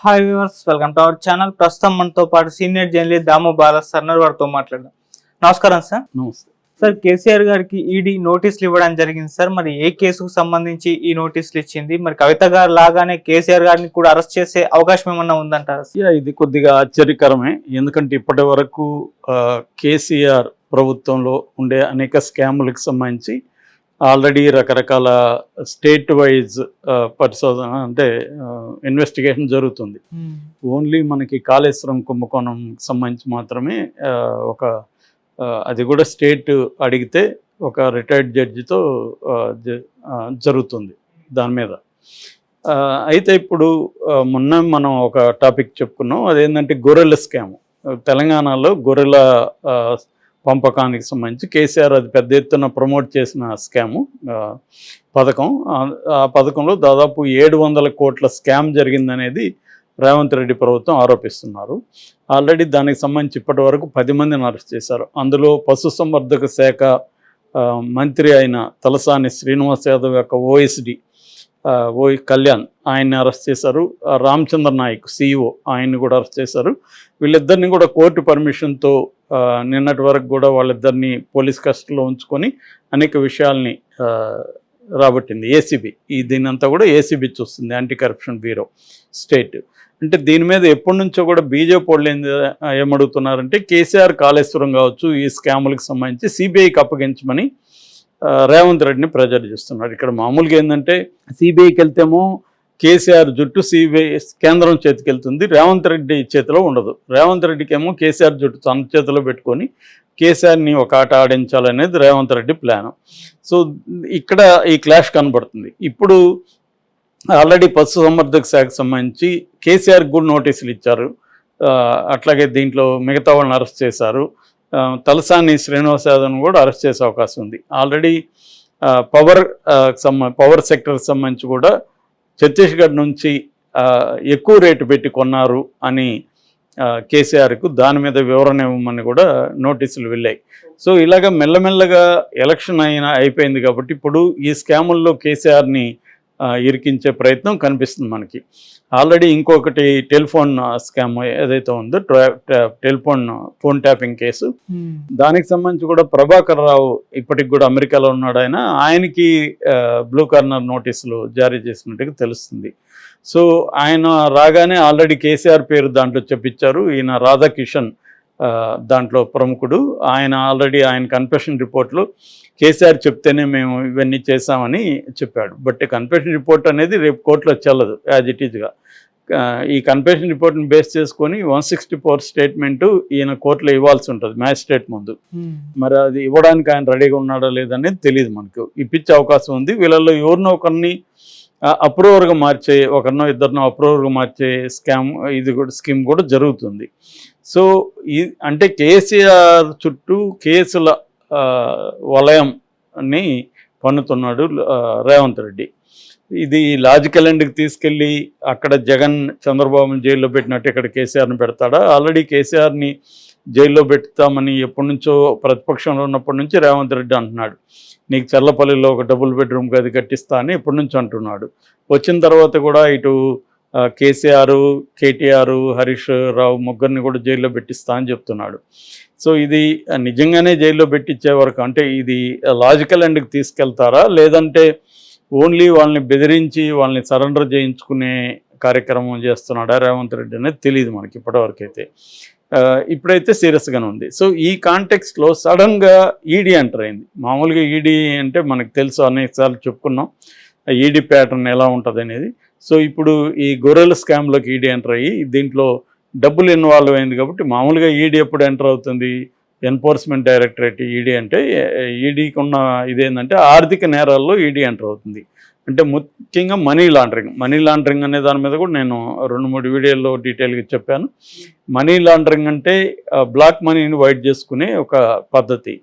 Hi viewers, welcome to our channel. ప్రస్తుతం మనతో పాటు సీనియర్ జర్నలిస్ట్ దాము బాల సర్నర్ వారితో మాట్లాడదాం. నమస్కారం సార్. నమస్తే సార్, కేసీఆర్ గారికి ఈడీ నోటీసులు ఇవ్వడం జరిగింది సార్. మరి ఏ కేసుకు సంబంధించి ఈ నోటీసులు ఇచ్చింది? మరి కవిత గారు లాగానే కేసీఆర్ గారిని కూడా అరెస్ట్ చేసే అవకాశం ఏమన్నా ఉందంటారా? ఇది కొద్దిగా ఆశ్చర్యకరమే. ఎందుకంటే ఇప్పటి వరకు కేసీఆర్ ప్రభుత్వంలో ఉండే అనేక స్కాములకు సంబంధించి ఆల్రెడీ రకరకాల స్టేట్ వైజ్ పరిశోధన అంటే ఇన్వెస్టిగేషన్ జరుగుతుంది. ఓన్లీ మనకి కాళేశ్వరం కుంభకోణం సంబంధించి మాత్రమే ఒక అది కూడా స్టేట్ అడిగితే ఒక రిటైర్డ్ జడ్జితో జరుగుతుంది దాని మీద. అయితే ఇప్పుడు మొన్న మనం ఒక టాపిక్ చెప్పుకున్నాం, అదేంటంటే గొర్రెల స్కామ్. తెలంగాణలో గొర్రెల పంపకానికి సంబంధించి కేసీఆర్ అది పెద్ద ఎత్తున ప్రమోట్ చేసిన స్కాము పథకం. ఆ పథకంలో దాదాపు 700 కోట్ల స్కామ్ జరిగిందనేది రేవంత్ రెడ్డి ప్రభుత్వం ఆరోపిస్తున్నారు. ఆల్రెడీ దానికి సంబంధించి ఇప్పటి వరకు 10 మందిని అరెస్ట్ చేశారు. అందులో పశుసంవర్ధక శాఖ మంత్రి అయిన తలసాని శ్రీనివాస్ యాదవ్ యొక్క ఓఎస్డి కళ్యాణ్ ఆయన్ని అరెస్ట్ చేశారు. రామచంద్ర నాయక్ సిఇఓ ఆయన్ని కూడా అరెస్ట్ చేశారు. వీళ్ళిద్దరిని కూడా కోర్టు పర్మిషన్తో నిన్నటి వరకు కూడా వాళ్ళిద్దరిని పోలీస్ కస్టడీలో ఉంచుకొని అనేక విషయాల్ని రాబట్టింది ఏసీబీ. దీనంతా కూడా ఏసీబీ చూస్తుంది, యాంటీ కరప్షన్ బ్యూరో స్టేట్. అంటే దీని మీద ఎప్పటి నుంచో కూడా బీజేపీ వాళ్ళు ఏమడుగుతున్నారంటే కేసీఆర్ కాళేశ్వరం కావచ్చు ఈ స్కాములకు సంబంధించి సిబిఐకి అప్పగించమని రేవంత్ రెడ్డిని ప్రెజర్ చేస్తున్నారు. ఇక్కడ మామూలుగా ఏంటంటే సిబిఐకి వెళ్తేమో కేసీఆర్ జుట్టు సిబిఐ కేంద్రం చేతికి వెళ్తుంది, రేవంత్ రెడ్డి చేతిలో ఉండదు. రేవంత్ రెడ్డికి ఏమో కేసీఆర్ జుట్టు తన చేతిలో పెట్టుకొని కేసీఆర్ని ఒక ఆట ఆడించాలనేది రేవంత్ రెడ్డి ప్లాన్. సో ఇక్కడ ఈ క్లాష్ కనబడుతుంది. ఇప్పుడు ఆల్రెడీ పశుసంవర్ధక శాఖకు సంబంధించి కేసీఆర్ కూడా నోటీసులు ఇచ్చారు. అట్లాగే దీంట్లో మిగతా వాళ్ళని అరెస్ట్ చేశారు. తలసాని శ్రీనివాస్ యాదవ్ను కూడా అరెస్ట్ చేసే అవకాశం ఉంది. ఆల్రెడీ పవర్ సెక్టర్కి సంబంధించి కూడా ఛత్తీస్గఢ్ నుంచి ఎక్కువ రేటు పెట్టి కొన్నారు అని కేసీఆర్కు దాని మీద వివరణ ఇవ్వమని కూడా నోటీసులు వెళ్ళాయి. సో ఇలాగ మెల్లమెల్లగా ఎలక్షన్ అయిపోయింది కాబట్టి ఇప్పుడు ఈ స్కాముల్లో కేసీఆర్ని ఇరికించే ప్రయత్నం కనిపిస్తుంది మనకి. ఆల్రెడీ ఇంకొకటి టెలిఫోన్ స్కామ్ ఏదైతే ఉందో ఫోన్ ట్యాపింగ్ కేసు, దానికి సంబంధించి కూడా ప్రభాకర్ రావు ఇప్పటికి కూడా అమెరికాలో ఉన్నాడు. ఆయనకి బ్లూ కార్నర్ నోటీసులు జారీ చేసినట్టుగా తెలుస్తుంది. సో ఆయన రాగానే ఆల్రెడీ కేసీఆర్ పేరు దాంట్లో చెప్పించారు. ఈయన రాధాకిషన్ దాంట్లో ప్రముఖుడు. ఆయన ఆల్రెడీ ఆయన కన్ఫెషన్ రిపోర్ట్లో కేసీఆర్ చెప్తేనే మేము ఇవన్నీ చేశామని చెప్పాడు. బట్ కన్ఫెషన్ రిపోర్ట్ అనేది రేపు కోర్టులో చెల్లదు యాజ్ ఇట్ ఈజ్గా. ఈ కన్ఫెషన్ రిపోర్ట్ని బేస్ చేసుకొని 164 స్టేట్మెంటు ఈయన కోర్టులో ఇవ్వాల్సి ఉంటుంది మ్యాజిస్ట్రేట్ ముందు. మరి అది ఇవ్వడానికి ఆయన రెడీగా ఉన్నాడో లేదనేది తెలియదు మనకు. ఇప్పించే అవకాశం ఉంది. వీళ్ళల్లో ఎవరినో ఒకరిని అప్రూవర్గా మార్చే, ఒకరినో ఇద్దరినో అప్రూవర్గా మార్చే స్కీమ్ కూడా జరుగుతుంది. సో అంటే కేసీఆర్ చుట్టూ కేసుల వలయంని పన్నుతున్నాడు రేవంత్ రెడ్డి. ఇది లాజికల్ ఎండ్కి తీసుకెళ్ళి అక్కడ జగన్ చంద్రబాబుని జైల్లో పెట్టినట్టు ఇక్కడ కేసీఆర్ని పెడతాడా? ఆల్రెడీ కేసీఆర్ని జైల్లో పెడతామని ఎప్పటి నుంచో ప్రతిపక్షంలో ఉన్నప్పటి నుంచి రేవంత్ రెడ్డి అంటున్నాడు, నీకు చల్లపల్లిలో ఒక డబుల్ బెడ్రూమ్ గది కట్టిస్తా అని ఎప్పటి నుంచి అంటున్నాడు. వచ్చిన తర్వాత కూడా ఇటు కేసీఆర్, కేటీఆర్, హరీష్ రావు ముగ్గురిని కూడా జైల్లో పెట్టిస్తా అని చెప్తున్నాడు. సో ఇది నిజంగానే జైల్లో పెట్టించే వరకు అంటే ఇది లాజికల్ ఎండ్కి తీసుకెళ్తారా, లేదంటే ఓన్లీ వాళ్ళని బెదిరించి వాళ్ళని సరెండర్ చేయించుకునే కార్యక్రమం చేస్తున్నాడా రేవంత్ రెడ్డి అనేది తెలియదు మనకి ఇప్పటివరకు అయితే. ఇప్పుడైతే సీరియస్గానే ఉంది. సో ఈ కాంటెక్స్ట్లో సడన్గా ఈడీ ఎంటర్ అయింది. మామూలుగా ఈడీ అంటే మనకు తెలుసు, అనేకసార్లు చెప్పుకున్నాం ఈడీ ప్యాటర్న్ ఎలా ఉంటుంది అనేది. సో ఇప్పుడు ఈ గొర్రెల స్కామ్లోకి ఈడీ ఎంటర్ అయ్యి దీంట్లో డబ్బులు ఇన్వాల్వ్ అయింది కాబట్టి మామూలుగా ఈడీ ఎప్పుడు ఎంటర్ అవుతుంది? ఎన్ఫోర్స్మెంట్ డైరెక్టరేట్ ఈడీ అంటే ఈడీకి ఉన్న ఇదేంటంటే ఆర్థిక నేరాల్లో ఈడీ ఎంటర్ అవుతుంది. అంటే ముఖ్యంగా మనీ లాండరింగ్ అనే దాని మీద కూడా నేను 2-3 వీడియోల్లో డీటెయిల్గా చెప్పాను. మనీ లాండరింగ్ అంటే బ్లాక్ మనీని వైట్ చేసుకునే ఒక పద్ధతి.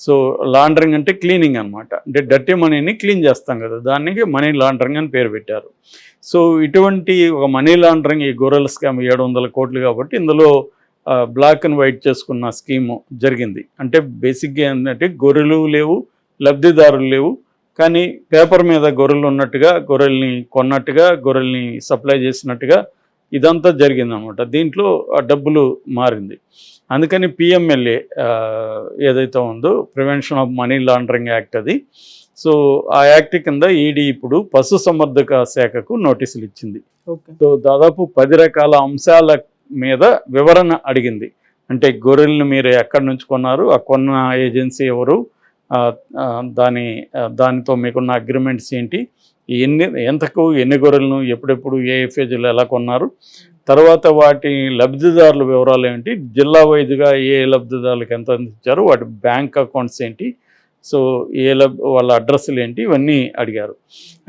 సో లాండరింగ్ అంటే క్లీనింగ్ అనమాట. అంటే డర్టీ మనీని క్లీన్ చేస్తాం కదా, దానికి మనీ లాండరింగ్ అని పేరు పెట్టారు. సో ఇటువంటి ఒక మనీ లాండరింగ్ ఈ గొర్రెల స్కామ్ 700 కోట్లు కాబట్టి ఇందులో బ్లాక్ అండ్ వైట్ చేసుకున్న స్కీము జరిగింది. అంటే బేసిక్గా ఏంటంటే గొర్రెలు లేవు, లబ్ధిదారులు లేవు, కానీ పేపర్ మీద గొర్రెలు ఉన్నట్టుగా, గొర్రెల్ని కొన్నట్టుగా, గొర్రెల్ని సప్లై చేసినట్టుగా ఇదంతా జరిగిందనమాట. దీంట్లో ఆ డబ్బులు మారింది. అందుకని పిఎంఎల్ఏ ఏదైతే ఉందో prevention of money laundering act అది. సో ఆ యాక్ట్ కింద ఈడీ ఇప్పుడు పశుసంవర్ధక శాఖకు నోటీసులు ఇచ్చింది. సో దాదాపు 10 రకాల అంశాల మీద వివరణ అడిగింది. అంటే గొర్రెలను మీరు ఎక్కడి నుంచి కొన్నారు, ఆ కొన్న ఏజెన్సీ ఎవరు, దానితో మీకున్న అగ్రిమెంట్స్ ఏంటి, ఎన్ని గొర్రెలను ఎప్పుడెప్పుడు ఏ ఫేజ్లో ఎలా కొన్నారు, తర్వాత వాటి లబ్ధిదారుల వివరాలు ఏంటి, జిల్లా వైద్యుగా ఏ లబ్ధిదారులకు ఎంత అందించారు, వాటి బ్యాంక్ అకౌంట్స్ ఏంటి, సో వాళ్ళ అడ్రస్లు ఏంటి, ఇవన్నీ అడిగారు.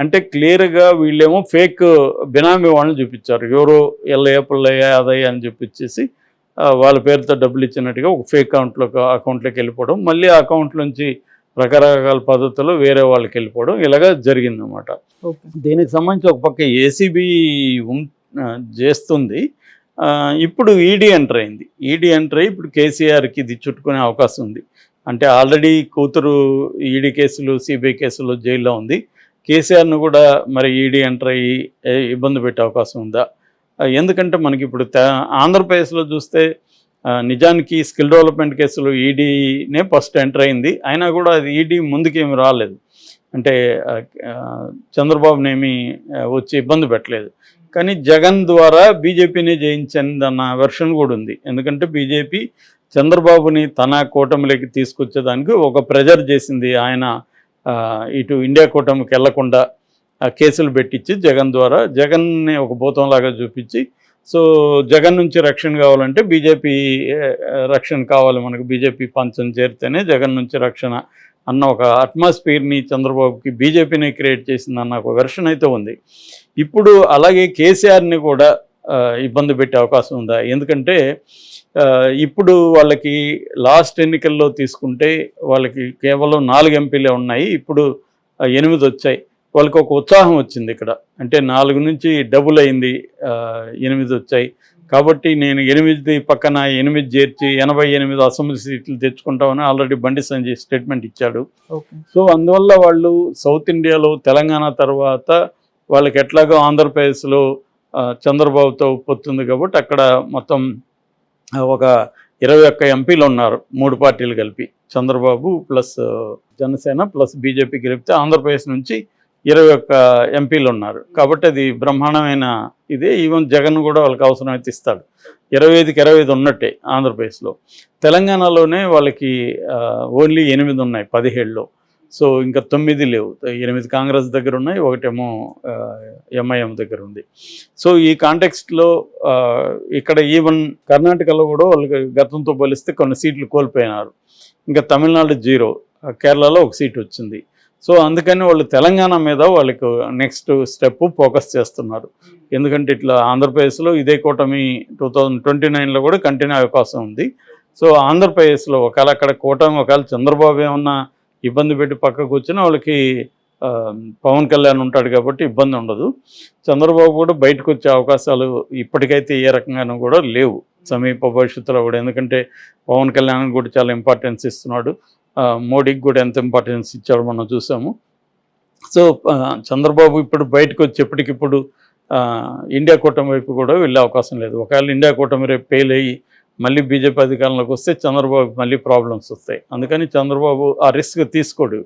అంటే క్లియర్గా వీళ్ళేమో ఫేక్ బినామీ వాళ్ళని చూపించారు. ఎవరో ఎల్లయ్య పుల్లయ్య అదయ్య అని చూపించేసి వాళ్ళ పేరుతో డబ్బులు ఇచ్చినట్టుగా ఒక ఫేక్ అకౌంట్లోకి వెళ్ళిపోవడం, మళ్ళీ ఆ అకౌంట్ నుంచి రకరకాల పద్ధతుల్లో వేరే వాళ్ళకి వెళ్ళిపోవడం ఇలాగా జరిగిందన్నమాట. దీనికి సంబంధించి ఒక పక్క ఏసీబీ చేస్తుంది. ఇప్పుడు ఈడీ ఎంటర్ అయింది. ఈడీ ఎంటర్ అయ్యి ఇప్పుడు కేసీఆర్కి ఇది చుట్టుకునే అవకాశం ఉంది. అంటే ఆల్రెడీ కూతురు ఈడీ కేసులు, సిబిఐ కేసులు జైల్లో ఉంది. కేసీఆర్ను కూడా మరి ఈడీ ఎంటర్ అయ్యి ఇబ్బంది పెట్టే అవకాశం ఉందా? ఎందుకంటే మనకి ఇప్పుడు ఆంధ్రప్రదేశ్లో చూస్తే నిజానికి స్కిల్ డెవలప్మెంట్ కేసులు ఈడీనే ఫస్ట్ ఎంటర్ అయింది. అయినా కూడా అది ఈడీ ముందుకేమి రాలేదు. అంటే చంద్రబాబునేమి వచ్చి ఇబ్బంది పెట్టలేదు. కానీ జగన్ ద్వారా బీజేపీని జయించిందన్న వెర్షన్ కూడా ఉంది. ఎందుకంటే బీజేపీ చంద్రబాబుని తన కూటమిలోకి తీసుకొచ్చేదానికి ఒక ప్రెజర్ చేసింది. ఆయన ఇటు ఇండియా కూటమికి వెళ్లకుండా కేసులు పెట్టించి జగన్ ద్వారా జగన్ని ఒక భూతంలాగా చూపించి, సో జగన్ నుంచి రక్షణ కావాలంటే బీజేపీ రక్షణ కావాలి, మనకు బీజేపీ పంచం చేరితేనే జగన్ నుంచి రక్షణ అన్న ఒక అట్మాస్ఫియర్ని చంద్రబాబుకి బీజేపీని క్రియేట్ చేసిందన్న ఒక వెర్షన్ అయితే ఉంది. ఇప్పుడు అలాగే కేసీఆర్ని కూడా ఇబ్బంది పెట్టే అవకాశం ఉందా? ఎందుకంటే ఇప్పుడు వాళ్ళకి లాస్ట్ ఎన్నికల్లో తీసుకుంటే వాళ్ళకి కేవలం 4 ఎంపీలే ఉన్నాయి. ఇప్పుడు 8 వచ్చాయి. వాళ్ళకి ఒక ఉత్సాహం వచ్చింది ఇక్కడ. అంటే 4 నుంచి డబుల్ అయింది, 8 వచ్చాయి. కాబట్టి నేను 8 పక్కన 8 చేర్చి 88 అసెంబ్లీ సీట్లు తెచ్చుకుంటామని ఆల్రెడీ బండి సంజయ్ స్టేట్మెంట్ ఇచ్చాడు. సో అందువల్ల వాళ్ళు సౌత్ ఇండియాలో తెలంగాణ తర్వాత వాళ్ళకి ఎట్లాగో ఆంధ్రప్రదేశ్లో చంద్రబాబుతో పొత్తుంది కాబట్టి అక్కడ మొత్తం ఒక 21 ఎంపీలు ఉన్నారు, 3 పార్టీలు కలిపి. Chandrababu plus Janasena plus BJP కలిపితే ఆంధ్రప్రదేశ్ నుంచి 21 ఎంపీలు ఉన్నారు. కాబట్టి అది బ్రహ్మాండమైన ఇదే. ఈవెన్ జగన్ కూడా వాళ్ళకి అవసరమైతే ఇస్తాడు. 25కి 25 ఉన్నట్టే ఆంధ్రప్రదేశ్లో. తెలంగాణలోనే వాళ్ళకి ఓన్లీ 8 ఉన్నాయి 17లో. సో ఇంకా 9 లేవు. 8 కాంగ్రెస్ దగ్గర ఉన్నాయి, 1 ఎంఐఎం దగ్గర ఉంది. సో ఈ కాంటెక్స్ట్లో ఇక్కడ ఈవెన్ కర్ణాటకలో కూడా వాళ్ళకి గతంతో పోలిస్తే కొన్ని సీట్లు కోల్పోయినారు. ఇంకా తమిళనాడు 0, కేరళలో 1 సీట్ వచ్చింది. సో అందుకని వాళ్ళు తెలంగాణ మీద వాళ్ళకు నెక్స్ట్ స్టెప్ ఫోకస్ చేస్తున్నారు. ఎందుకంటే ఇట్లా ఆంధ్రప్రదేశ్లో ఇదే కూటమి 2029లో కూడా కంటిన్యూ అవకాశం ఉంది. సో ఆంధ్రప్రదేశ్లో ఒకవేళ అక్కడ కూటమి ఒకవేళ చంద్రబాబు ఏమన్నా ఇబ్బంది పెట్టి పక్కకు వచ్చినా వాళ్ళకి పవన్ కళ్యాణ్ ఉంటాడు కాబట్టి ఇబ్బంది ఉండదు. చంద్రబాబు కూడా బయటకు వచ్చే అవకాశాలు ఇప్పటికైతే ఏ రకంగానూ కూడా లేవు సమీప భవిష్యత్తులో కూడా. ఎందుకంటే పవన్ కళ్యాణ్ కూడా చాలా ఇంపార్టెన్స్ ఇస్తున్నాడు, మోడీకి కూడా ఎంత ఇంపార్టెన్స్ ఇచ్చాడో మనం చూసాము. సో చంద్రబాబు ఇప్పుడు బయటకు వచ్చి ఎప్పటికిప్పుడు ఇండియా కూటమి వైపు కూడా వెళ్ళే అవకాశం లేదు. ఒకవేళ ఇండియా కూటమి రేపు ఫెయిల్ అయ్యి మళ్ళీ బీజేపీ అధికారంలోకి వస్తే చంద్రబాబు మళ్ళీ ప్రాబ్లమ్స్ వస్తాయి. అందుకని చంద్రబాబు ఆ రిస్క్ తీసుకోడు.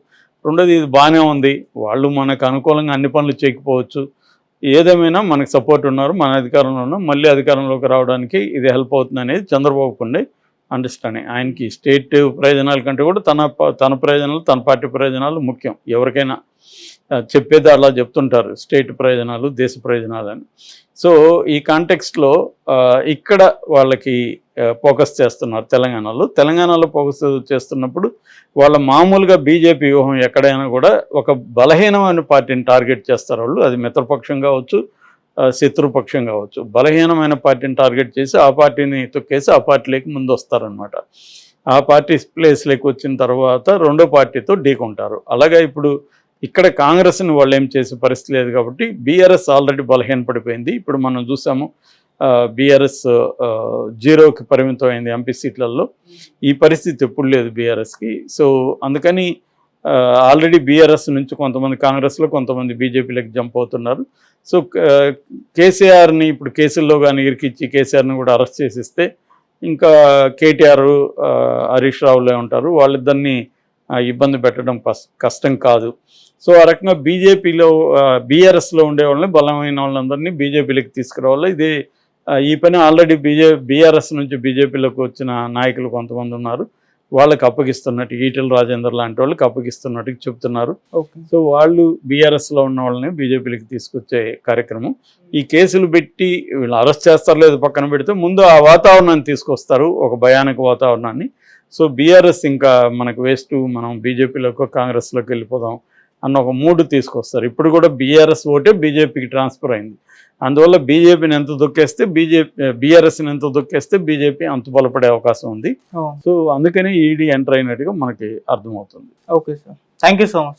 రెండోది ఇది బాగానే ఉంది, వాళ్ళు మనకు అనుకూలంగా అన్ని పనులు చేయకపోవచ్చు, ఏదేమైనా మనకు సపోర్ట్ ఉన్నారు, మన అధికారంలో ఉన్నాం, మళ్ళీ అధికారంలోకి రావడానికి ఇది హెల్ప్ అవుతుంది అనేది చంద్రబాబుకు ఉండే అండర్స్టాండింగ్. ఆయనకి స్టేట్ ప్రయోజనాల కంటే కూడా తన ప్రయోజనాలు, తన పార్టీ ప్రయోజనాలు ముఖ్యం. ఎవరికైనా చెప్పేది అలా చెప్తుంటారు, స్టేట్ ప్రయోజనాలు, దేశ ప్రయోజనాలు అని. సో ఈ కాంటెక్స్ట్లో ఇక్కడ వాళ్ళకి ఫోకస్ చేస్తున్నారు తెలంగాణలో ఫోకస్ చేస్తున్నప్పుడు వాళ్ళ మామూలుగా బీజేపీ వ్యూహం ఎక్కడైనా కూడా ఒక బలహీనమైన పార్టీని టార్గెట్ చేస్తారు వాళ్ళు. అది మిత్రపక్షం కావచ్చు, శత్రుపక్షం కావచ్చు. బలహీనమైన పార్టీని టార్గెట్ చేసి ఆ పార్టీని తొక్కేసి ఆ పార్టీలోకి ముందు వస్తారనమాట. ఆ పార్టీ ప్లేస్లోకి వచ్చిన తర్వాత రెండో పార్టీతో ఢీకొంటారు. అలాగే ఇప్పుడు ఇక్కడ కాంగ్రెస్ని వాళ్ళు ఏం చేసే పరిస్థితి లేదు కాబట్టి బీఆర్ఎస్ ఆల్రెడీ బలహీనపడిపోయింది. ఇప్పుడు మనం చూసాము బీఆర్ఎస్ 0కి పరిమితం అయింది ఎంపీ సీట్లలో. ఈ పరిస్థితి ఎప్పుడు లేదు బీఆర్ఎస్కి. సో అందుకని ఆల్రెడీ బీఆర్ఎస్ నుంచి కొంతమంది కాంగ్రెస్లో, కొంతమంది బీజేపీలోకి జంప్ అవుతున్నారు. సో కేసీఆర్ని ఇప్పుడు కేసుల్లో కానీ ఇరికిచ్చి కేసీఆర్ని కూడా అరెస్ట్ చేసిస్తే ఇంకా కేటీఆర్, హరీష్ రావులే ఉంటారు. వాళ్ళిద్దరిని ఇబ్బంది పెట్టడం కష్టం కాదు. సో ఆ రకంగా బీజేపీలో బీఆర్ఎస్లో ఉండే వాళ్ళని, బలమైన వాళ్ళందరినీ బీజేపీలోకి తీసుకురావాలి. ఇది ఈ పని ఆల్రెడీ బీఆర్ఎస్ నుంచి బీజేపీలోకి వచ్చిన నాయకులు కొంతమంది ఉన్నారు. వాళ్ళకి అప్పగిస్తున్నట్టు, ఈటెల రాజేందర్ లాంటి వాళ్ళకి అప్పగిస్తున్నట్టు చెప్తున్నారు. సో వాళ్ళు బీఆర్ఎస్లో ఉన్న వాళ్ళని బీజేపీలోకి తీసుకొచ్చే కార్యక్రమం. ఈ కేసులు పెట్టి వీళ్ళు అరెస్ట్ చేస్తారు లేదు పక్కన పెడితే, ముందు ఆ వాతావరణాన్ని తీసుకొస్తారు, ఒక భయానక వాతావరణాన్ని. సో బీఆర్ఎస్ ఇంకా మనకు వేస్ట్, మనం బీజేపీలోకి కాంగ్రెస్లోకి వెళ్ళిపోదాం అన్న ఒక మూడు తీసుకొస్తారు. ఇప్పుడు కూడా బీఆర్ఎస్ ఓటే బీజేపీకి ట్రాన్స్ఫర్ అయింది. అందువల్ల బీజేపీని ఎంత దొక్కేస్తే బీఆర్ఎస్ని ఎంత దొక్కేస్తే బీజేపీ అంత బలపడే అవకాశం ఉంది. సో అందుకని ఈడీ ఎంటర్ అయినట్టుగా మనకి అర్థమవుతుంది. Okay sir, thank you so much.